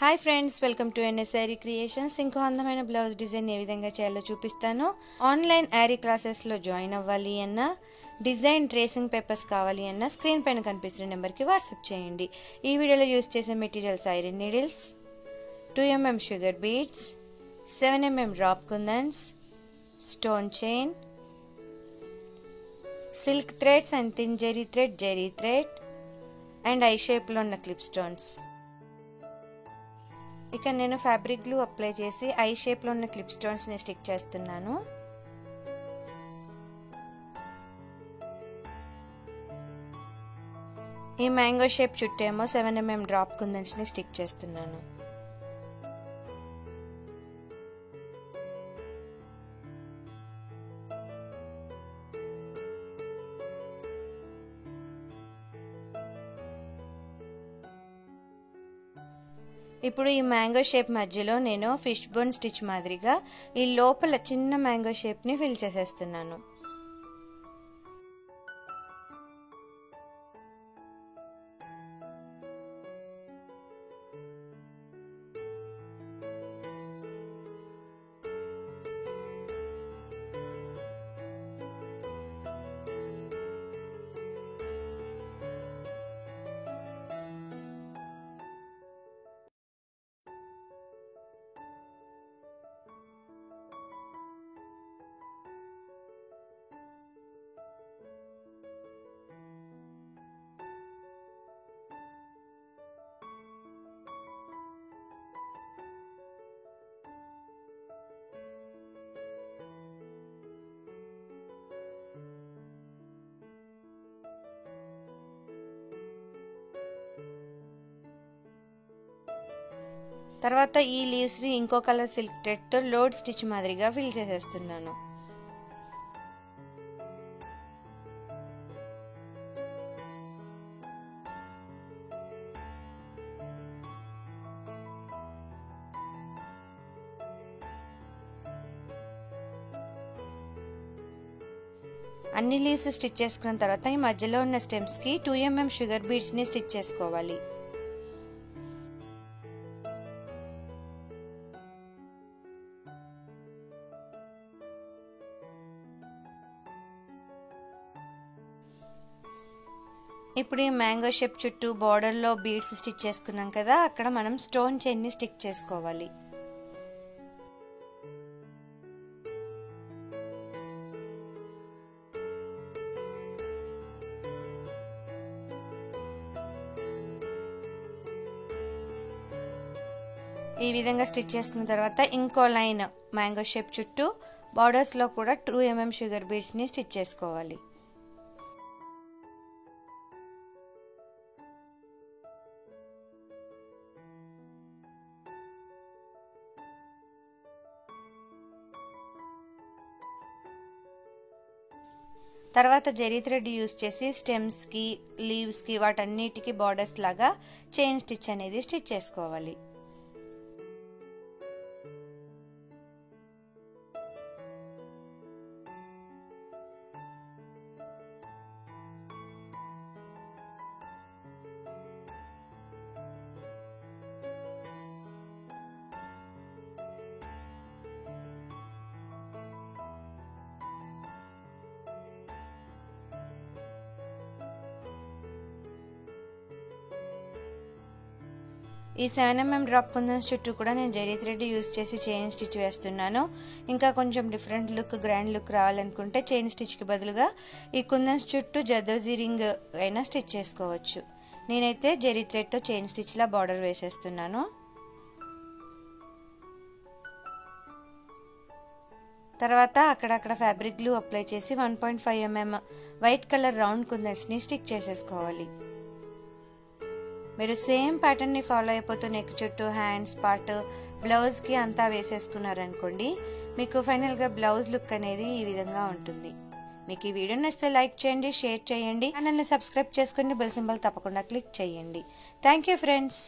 Hi friends, welcome to NS Saree Creations. ఇంకో అందమైన blouse design ఏ విధంగా చేయాలో చూపిస్తాను. ఆన్లైన్ యారీ క్లాసెస్లో జాయిన్ అవ్వాలి అన్నా, డిజైన్ ట్రేసింగ్ పేపర్స్ కావాలి అన్నా స్క్రీన్ పైన కనిపిస్తున్న నెంబర్కి వాట్సాప్ చేయండి. ఈ వీడియోలో యూస్ చేసే materials iron needles, 2mm sugar beads, 7mm drop kundans, stone chain, silk threads and thin zari thread and eye షేప్లో ఉన్న క్లిప్ స్టోన్స్. ఇక నేను ఫ్యాబ్రిక్ గ్లూ అప్లై చేసి ఐ షేప్లో ఉన్న క్లిప్ స్టోన్స్ని స్టిక్ చేస్తున్నాను. ఈ మ్యాంగో షేప్ చుట్టేమో 7mm డ్రాప్ కుందన్స్ని స్టిక్ చేస్తున్నాను. ఇప్పుడు ఈ మ్యాంగో షేప్ మధ్యలో నేను ఫిష్ బోన్ స్టిచ్ మాదిరిగా ఈ లోపల చిన్న మ్యాంగో షేప్ని ఫిల్ చేసేస్తున్నాను. తర్వాత ఈ లీవ్స్ని ఇంకో కలర్ సిల్క్ థ్రెడ్తో లోడ్ స్టిచ్ మాదిరిగా ఫిల్ చేసేస్తున్నాను. అన్ని లీవ్స్ స్టిచ్ చేసుకున్న తర్వాత ఈ మధ్యలో ఉన్న స్టెమ్స్కి 2mm షుగర్ బీడ్స్ని స్టిచ్ చేసుకోవాలి. ఇప్పుడు ఈ మ్యాంగో షేప్ చుట్టూ బార్డర్లో బీడ్స్ స్టిచ్ చేసుకున్నాం కదా, అక్కడ మనం స్టోన్ చైన్ని స్టిక్ చేసుకోవాలి. ఈ విధంగా స్టిచ్ చేసుకున్న తర్వాత ఇంకో లైన్ మ్యాంగో షేప్ చుట్టూ బార్డర్స్లో కూడా 2mm షుగర్ బీడ్స్ని స్టిచ్ చేసుకోవాలి. తర్వాత జెరీ థ్రెడ్ యూస్ చేసి స్టెమ్స్కి, లీవ్స్కి వాటన్నిటికీ బార్డర్స్ లాగా చైన్ స్టిచ్ అనేది స్టిచ్ చేసుకోవాలి. ఈ 7mm డ్రాప్ కుందన్స్ చుట్టూ కూడా నేను జెరీ థ్రెడ్ యూస్ చేసి చైన్ స్టిచ్ వేస్తున్నాను. ఇంకా కొంచెం డిఫరెంట్ లుక్, గ్రాండ్ లుక్ రావాలనుకుంటే చైన్ స్టిచ్కి బదులుగా ఈ కుందన్స్ చుట్టూ జర్దోజీ రింగ్ అయినా స్టిచ్ చేసుకోవచ్చు. నేనైతే జెరీ థ్రెడ్తో చైన్ స్టిచ్లా బార్డర్ వేసేస్తున్నాను. తర్వాత అక్కడక్కడ ఫ్యాబ్రిక్ గ్లూ అప్లై చేసి 1.5mm వైట్ కలర్ రౌండ్ కుందన్స్ని స్టిక్ చేసేసుకోవాలి. మీరు సేమ్ ప్యాటర్న్ని ఫాలో అయిపోతూ నెక్ చుట్టూ, హ్యాండ్స్ పార్ట్, బ్లౌజ్కి అంతా వేసేసుకున్నారనుకోండి, మీకు ఫైనల్గా బ్లౌజ్ లుక్ అనేది ఈ విధంగా ఉంటుంది. మీకు ఈ వీడియో నచ్చితే లైక్ చేయండి, షేర్ చేయండి, ఛానల్ని సబ్స్క్రైబ్ చేసుకుని బెల్ సింబల్ తప్పకుండా క్లిక్ చేయండి. Thank you friends.